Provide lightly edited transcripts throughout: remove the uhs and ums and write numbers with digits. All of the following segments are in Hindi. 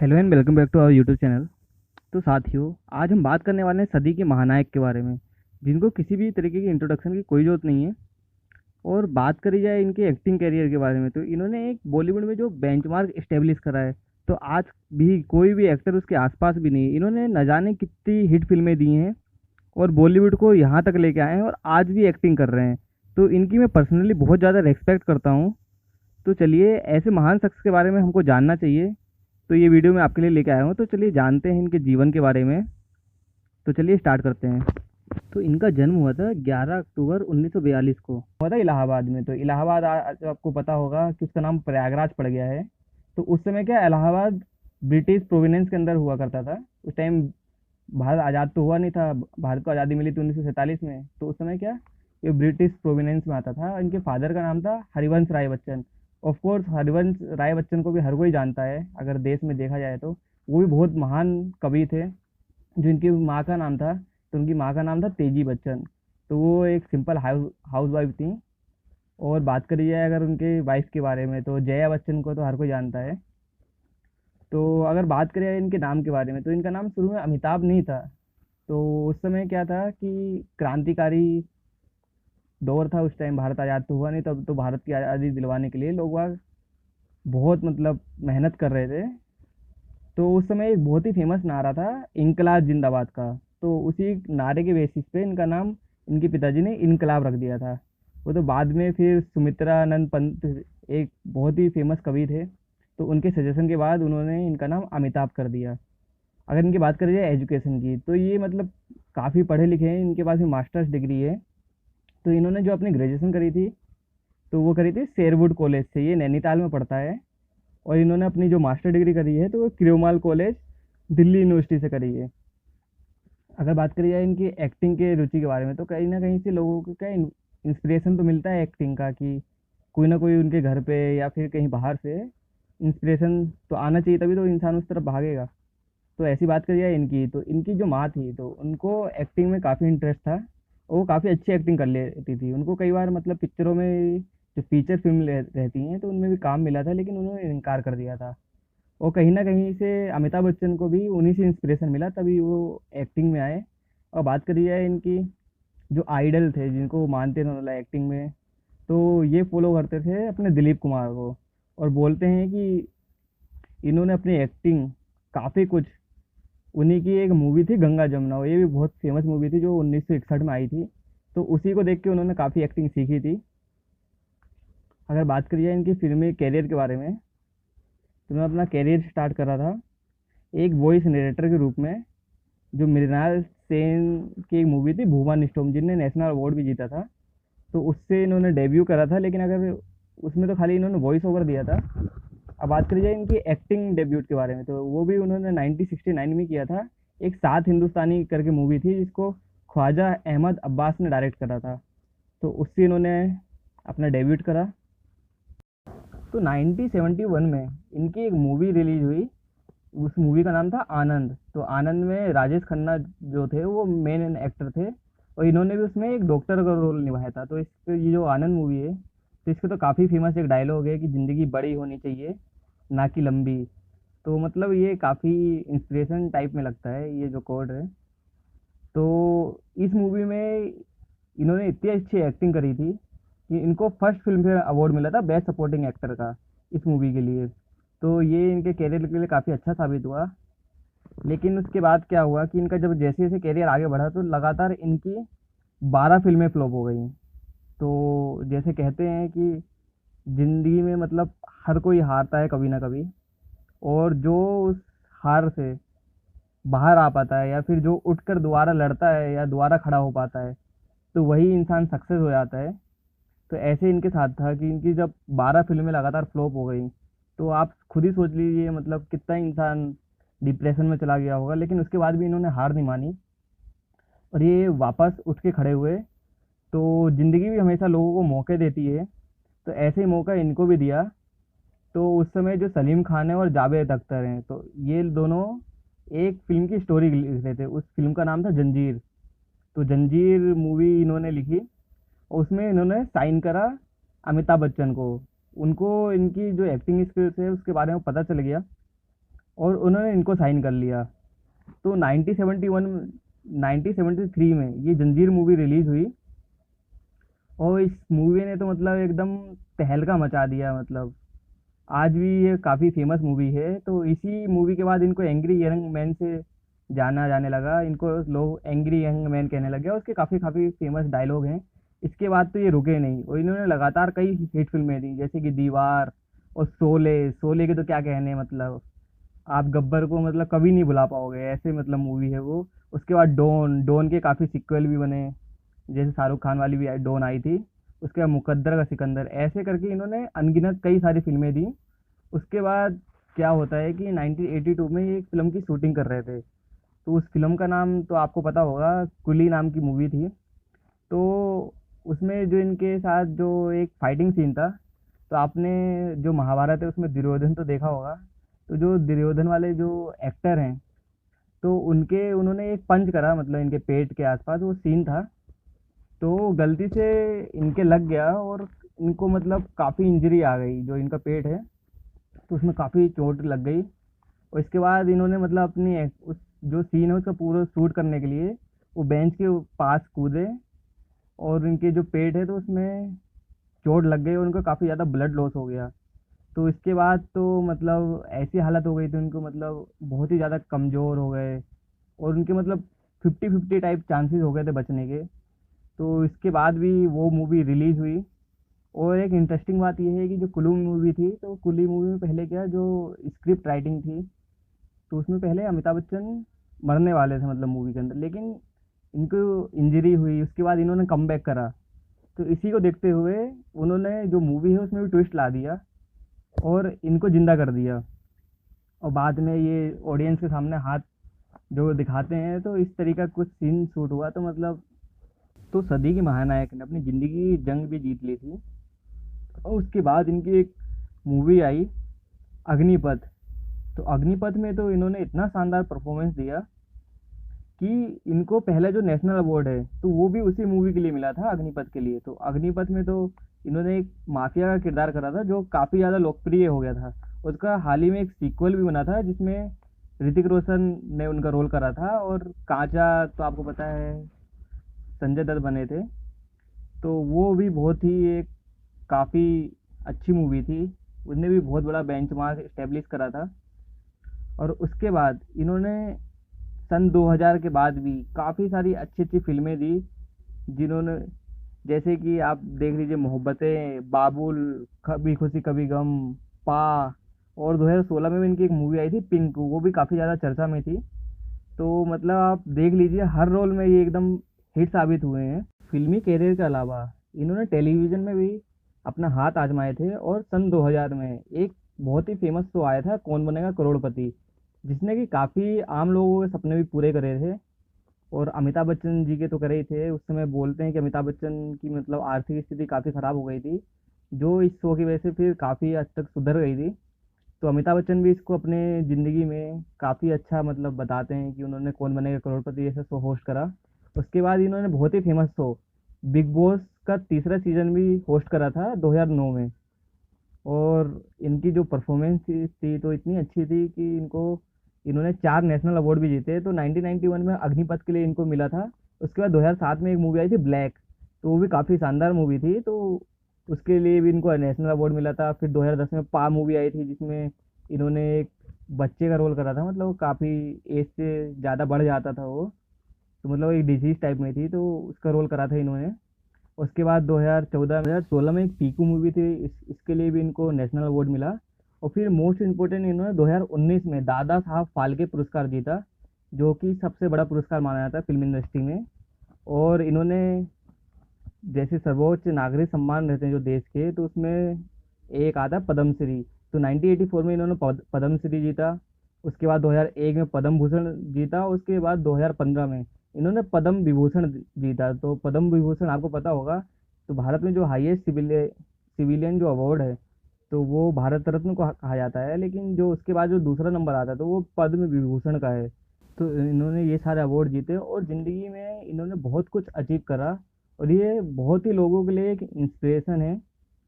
Hello and welcome back to our YouTube channel. तो साथियों, आज हम बात करने वाले हैं सदी के महानायक के बारे में, जिनको किसी भी तरीके की इंट्रोडक्शन की कोई ज़रूरत नहीं है। और बात करी जाए इनके एक्टिंग करियर के बारे में, तो इन्होंने एक बॉलीवुड में जो बेंचमार्क इस्टेब्लिश करा है, तो आज भी कोई भी एक्टर उसके आसपास भी नहीं है। इन्होंने न जाने कितनी हिट फिल्में दी हैं और बॉलीवुड को यहाँ तक लेके आए हैं और आज भी एक्टिंग कर रहे हैं। तो इनकी मैं पर्सनली बहुत ज़्यादा रेस्पेक्ट करता हूँ। तो चलिए, ऐसे महान शख्स के बारे में हमको जानना चाहिए, तो ये वीडियो मैं आपके लिए लेके आया हूँ। तो चलिए जानते हैं इनके जीवन के बारे में। तो चलिए स्टार्ट करते हैं। तो इनका जन्म हुआ था 11 अक्टूबर 1942 को, हुआ था इलाहाबाद में। तो इलाहाबाद आज आपको पता होगा कि उसका नाम प्रयागराज पड़ गया है। तो उस समय क्या, इलाहाबाद ब्रिटिश प्रोविनेंस के अंदर हुआ करता था। उस टाइम भारत आज़ाद तो हुआ नहीं था, भारत को आज़ादी मिली थी 1947 में। तो उस समय क्या, ये ब्रिटिश प्रोविनेंस में आता था। इनके फादर का नाम था हरिवंश राय बच्चन। ऑफ कोर्स हरिवंश राय बच्चन को भी हर कोई जानता है अगर देश में देखा जाए तो। वो भी बहुत महान कवि थे। जो इनकी माँ का नाम था, तो उनकी माँ का नाम था तेजी बच्चन। तो वो एक सिंपल हाउस वाइफ थी। और बात करी जाए अगर उनके वाइफ के बारे में, तो जया बच्चन को तो हर कोई जानता है। तो अगर बात करें इनके नाम के बारे में, तो इनका नाम शुरू में अमिताभ नहीं था। तो उस समय क्या था कि क्रांतिकारी दौर था। उस टाइम भारत आज़ाद तो हुआ नहीं, तब तो भारत की आज़ादी दिलवाने के लिए लोग वहाँ बहुत मेहनत कर रहे थे। तो उस समय एक बहुत ही फेमस नारा था, इनकलाब जिंदाबाद का। तो उसी नारे के बेसिस पे इनका नाम इनके पिताजी ने इनकलाब रख दिया था। वो तो बाद में फिर सुमित्रानंद पंत, एक बहुत ही फेमस कवि थे, तो उनके सजेशन के बाद उन्होंने इनका नाम अमिताभ कर दिया। अगर इनकी बात करी जाए एजुकेशन की, तो ये काफ़ी पढ़े लिखे हैं। इनके पास में मास्टर्स डिग्री है। तो इन्होंने जो अपनी ग्रेजुएशन करी थी, तो वो करी थी शेरवुड कॉलेज से, ये नैनीताल में पड़ता है। और इन्होंने अपनी जो मास्टर डिग्री करी है, तो वो क्रियोमाल कॉलेज दिल्ली यूनिवर्सिटी से करी है। अगर बात करी जाए इनकी एक्टिंग के रुचि के बारे में, तो कहीं ना कहीं से लोगों को क्या इंस्पिरेशन तो मिलता है एक्टिंग का, कि कोई ना कोई उनके घर पे या फिर कहीं बाहर से इंस्पिरेशन तो आना चाहिए, तभी तो इंसान उस तरफ भागेगा। तो ऐसी बात करी जाए इनकी, तो इनकी जो माँ थी, तो उनको एक्टिंग में काफ़ी इंटरेस्ट था। और वो काफ़ी अच्छी एक्टिंग कर लेती थी। उनको कई बार पिक्चरों में जो फीचर फिल्म रहती हैं, तो उनमें भी काम मिला था, लेकिन उन्होंने इनकार कर दिया था। और कहीं ना कहीं से अमिताभ बच्चन को भी उन्हीं से इंस्पिरेशन मिला, तभी वो एक्टिंग में आए। और बात करी जाए इनकी जो आइडल थे, जिनको वो मानते थे एक्टिंग में, तो ये फॉलो करते थे अपने दिलीप कुमार को। और बोलते हैं कि इन्होंने अपनी एक्टिंग काफ़ी कुछ, उन्हीं की एक मूवी थी गंगा जमुना, और ये भी बहुत फेमस मूवी थी जो 1961 में आई थी। तो उसी को देख के उन्होंने काफ़ी एक्टिंग सीखी थी। अगर बात करी जाए इनकी फिल्मी कैरियर के बारे में, तो उन्होंने अपना कैरियर स्टार्ट करा था एक वॉइस नरेटर के रूप में, जो मृणाल सेन की एक मूवी थी भूवन स्टोम, जिनने नेशनल अवार्ड भी जीता था। तो उससे इन्होंने डेब्यू करा था, लेकिन अगर उसमें तो खाली इन्होंने वॉइस ओवर दिया था। अब बात करी जाए इनकी एक्टिंग डेब्यूट के बारे में, तो वो भी उन्होंने 1969 में किया था। एक सात हिंदुस्तानी करके मूवी थी, जिसको ख्वाजा अहमद अब्बास ने डायरेक्ट करा था। तो उससे इन्होंने अपना डेब्यूट करा। तो 1971 में इनकी एक मूवी रिलीज हुई। उस मूवी का नाम था आनंद। तो आनंद में राजेश खन्ना जो थे, वो मेन एक्टर थे। और इन्होंने भी उसमें एक डॉक्टर का रोल निभाया था। तो ये जो आनंद मूवी है, तो इसके तो काफ़ी फेमस एक डायलॉग है कि ज़िंदगी बड़ी होनी चाहिए, ना कि लंबी। तो ये काफ़ी इंस्पिरेशन टाइप में लगता है, ये जो कोड है। तो इस मूवी में इन्होंने इतनी अच्छी एक्टिंग करी थी कि इनको फर्स्ट फिल्म फेयर अवार्ड मिला था बेस्ट सपोर्टिंग एक्टर का, इस मूवी के लिए। तो ये इनके कैरियर के लिए काफ़ी अच्छा साबित हुआ। लेकिन उसके बाद क्या हुआ कि इनका जब जैसे जैसे कैरियर आगे बढ़ा, तो लगातार इनकी 12 फिल्में फ्लॉप हो गई। तो जैसे कहते हैं कि ज़िंदगी में हर कोई हारता है कभी ना कभी, और जो उस हार से बाहर आ पाता है, या फिर जो उठकर दोबारा लड़ता है या दोबारा खड़ा हो पाता है, तो वही इंसान सक्सेस हो जाता है। तो ऐसे इनके साथ था कि इनकी जब 12 फिल्में लगातार फ्लॉप हो गई, तो आप खुद ही सोच लीजिए कितना इंसान डिप्रेशन में चला गया होगा। लेकिन उसके बाद भी इन्होंने हार नहीं मानी, और ये वापस उठ के खड़े हुए। तो ज़िंदगी भी हमेशा लोगों को मौके देती है, तो ऐसे ही मौका इनको भी दिया। तो उस समय जो सलीम खान है और जावेद अख्तर हैं, तो ये दोनों एक फिल्म की स्टोरी लिख रहे थे। उस फिल्म का नाम था जंजीर। तो जंजीर मूवी इन्होंने लिखी, और उसमें इन्होंने साइन करा अमिताभ बच्चन को। उनको इनकी जो एक्टिंग स्किल्स है उसके बारे में पता चल गया। और उन्होंने इनको साइन कर लिया। तो 1973 में ये जंजीर मूवी रिलीज हुई, और इस मूवी ने तो मतलब एकदम तहलका मचा दिया। मतलब आज भी ये काफ़ी फेमस मूवी है। तो इसी मूवी के बाद इनको एंग्री यंग मैन से जाना जाने लगा, इनको लोग एंग्री यंग मैन कहने लगे, और उसके काफ़ी काफ़ी फेमस डायलॉग हैं। इसके बाद तो ये रुके नहीं, और इन्होंने लगातार कई हिट फिल्में दी, जैसे कि दीवार और शोले। शोले के तो क्या कहने, मतलब आप गब्बर को मतलब कभी नहीं भुला पाओगे, ऐसे मतलब मूवी है वो। उसके बाद डॉन, डॉन के काफ़ी सिक्वल भी बने, जैसे शाहरुख खान वाली भी डॉन आई थी। उसके बाद मुकद्दर का सिकंदर, ऐसे करके इन्होंने अनगिनत कई सारी फिल्में दी। उसके बाद क्या होता है कि 1982 में ये एक फिल्म की शूटिंग कर रहे थे। तो उस फिल्म का नाम तो आपको पता होगा, कुली नाम की मूवी थी। तो उसमें जो इनके साथ जो एक फाइटिंग सीन था, तो आपने जो महाभारत है उसमें दुर्योधन तो देखा होगा। तो जो दुर्योधन वाले जो एक्टर हैं, तो उनके उन्होंने एक पंच करा, मतलब इनके पेट के आसपास वो सीन था। तो गलती से इनके लग गया, और इनको मतलब काफ़ी इंजरी आ गई, जो इनका पेट है तो उसमें काफ़ी चोट लग गई। और इसके बाद इन्होंने मतलब अपनी उस जो सीन है उसका पूरा शूट करने के लिए वो बेंच के पास कूदे, और इनके जो पेट है तो उसमें चोट लग गई, और उनको काफ़ी ज़्यादा ब्लड लॉस हो गया। तो इसके बाद तो मतलब ऐसी हालत हो गई थी उनको, मतलब बहुत ही ज़्यादा कमज़ोर हो गए, और उनके मतलब 50-50 टाइप चांसेस हो गए थे बचने के। तो इसके बाद भी वो मूवी रिलीज़ हुई। और एक इंटरेस्टिंग बात ये है कि जो कुल्लू मूवी थी, तो कुली मूवी में पहले क्या, जो स्क्रिप्ट राइटिंग थी, तो उसमें पहले अमिताभ बच्चन मरने वाले थे मतलब मूवी के अंदर, लेकिन इनको इंजरी हुई, उसके बाद इन्होंने कम बैक करा। तो इसी को देखते हुए उन्होंने जो मूवी है उसमें भी ट्विस्ट ला दिया, और इनको जिंदा कर दिया। और बाद में ये ऑडियंस के सामने हाथ जो दिखाते हैं, तो इस तरीका कुछ सीन शूट हुआ। तो मतलब तो सदी के महानायक ने अपनी ज़िंदगी की जंग भी जीत ली थी। और उसके बाद इनकी एक मूवी आई, अग्निपथ। तो अग्निपथ में तो इन्होंने इतना शानदार परफॉर्मेंस दिया कि इनको पहले जो नेशनल अवार्ड है तो वो भी उसी मूवी के लिए मिला था, अग्निपथ के लिए। तो अग्निपथ में तो इन्होंने एक माफिया का किरदार करा था, जो काफ़ी ज़्यादा लोकप्रिय हो गया था। उसका हाल ही में एक सीक्वल भी बना था, जिसमें ऋतिक रोशन ने उनका रोल करा था, और कांचा तो आपको पता है संजय दत्त बने थे। तो वो भी बहुत ही एक काफ़ी अच्छी मूवी थी। उसने भी बहुत बड़ा बेंचमार्क इस्टेब्लिश करा था। और उसके बाद इन्होंने सन 2000 के बाद भी काफ़ी सारी अच्छी अच्छी फिल्में दी, जिन्होंने जैसे कि आप देख लीजिए मोहब्बतें, बाबुल, कभी खुशी कभी गम, पा। और 2016 में भी इनकी एक मूवी आई थी पिंक, वो भी काफ़ी ज़्यादा चर्चा में थी। तो मतलब आप देख लीजिए हर रोल में ये एकदम हिट साबित हुए हैं। फिल्मी कैरियर के अलावा इन्होंने टेलीविज़न में भी अपना हाथ आजमाए थे, और सन 2000 में एक बहुत ही फेमस शो आया था, कौन बनेगा करोड़पति, जिसने कि काफ़ी आम लोगों के सपने भी पूरे करे थे। और अमिताभ बच्चन जी के तो करे ही थे। उस समय बोलते हैं कि अमिताभ बच्चन की मतलब आर्थिक स्थिति काफ़ी ख़राब हो गई थी, जो इस शो की वजह से फिर काफ़ी हद तक सुधर गई थी। तो अमिताभ बच्चन भी इसको अपने ज़िंदगी में काफ़ी अच्छा मतलब बताते हैं कि उन्होंने कौन बनेगा करोड़पति जैसा शो होस्ट करा। उसके बाद इन्होंने बहुत ही फेमस शो बिग बॉस का तीसरा सीजन भी होस्ट करा था 2009 में। और इनकी जो परफॉर्मेंस थी तो इतनी अच्छी थी कि इनको इन्होंने 4 नेशनल अवार्ड भी जीते। तो 1991 में अग्निपथ के लिए इनको मिला था। उसके बाद 2007 में एक मूवी आई थी ब्लैक, तो वो भी काफ़ी शानदार मूवी थी, तो उसके लिए भी इनको नेशनल अवार्ड मिला था। फिर 2010 में पा मूवी आई थी, जिसमें इन्होंने एक बच्चे का रोल करा था, मतलब वो काफ़ी एज से ज़्यादा बढ़ जाता था वो, तो मतलब एक डिजीज टाइप में थी, तो उसका रोल करा था इन्होंने। उसके बाद 2016 में एक पीकू मूवी थी, इसके लिए भी इनको नेशनल अवार्ड मिला। और फिर मोस्ट इम्पोर्टेंट इन्होंने 2019 में दादा साहब फाल्के पुरस्कार जीता, जो कि सबसे बड़ा पुरस्कार माना जाता है फिल्म इंडस्ट्री में। और इन्होंने जैसे सर्वोच्च नागरिक सम्मान रहते हैं जो देश के, तो उसमें एक आता है पद्मश्री। तो 1984 में इन्होंने पद्मश्री जीता। उसके बाद 2001 में पद्म भूषण जीता। उसके बाद 2015 में इन्होंने पद्म विभूषण जीता। तो पद्म विभूषण आपको पता होगा, तो भारत में जो हाईएस्ट सिविलियन जो अवार्ड है, तो वो भारत रत्न को कहा जाता है, लेकिन जो उसके बाद जो दूसरा नंबर आता है तो वो पद्म विभूषण का है। तो इन्होंने ये सारे अवार्ड जीते, और ज़िंदगी में इन्होंने बहुत कुछ अचीव करा, और ये बहुत ही लोगों के लिए एक इंस्पिरेशन है।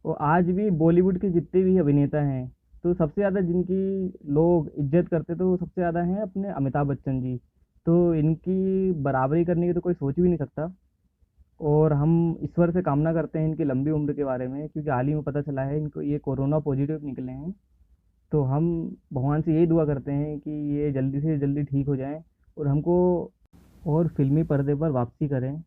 और आज भी बॉलीवुड के जितने भी अभिनेता हैं, तो सबसे ज़्यादा जिनकी लोग इज्जत करते तो वो सबसे ज़्यादा हैं अपने अमिताभ बच्चन जी। तो इनकी बराबरी करने की तो कोई सोच भी नहीं सकता। और हम ईश्वर से कामना करते हैं इनकी लंबी उम्र के बारे में, क्योंकि हाल ही में पता चला है इनको ये कोरोना पॉजिटिव निकले हैं। तो हम भगवान से यही दुआ करते हैं कि ये जल्दी से जल्दी ठीक हो जाएं और हमको और फिल्मी पर्दे पर वापसी करें।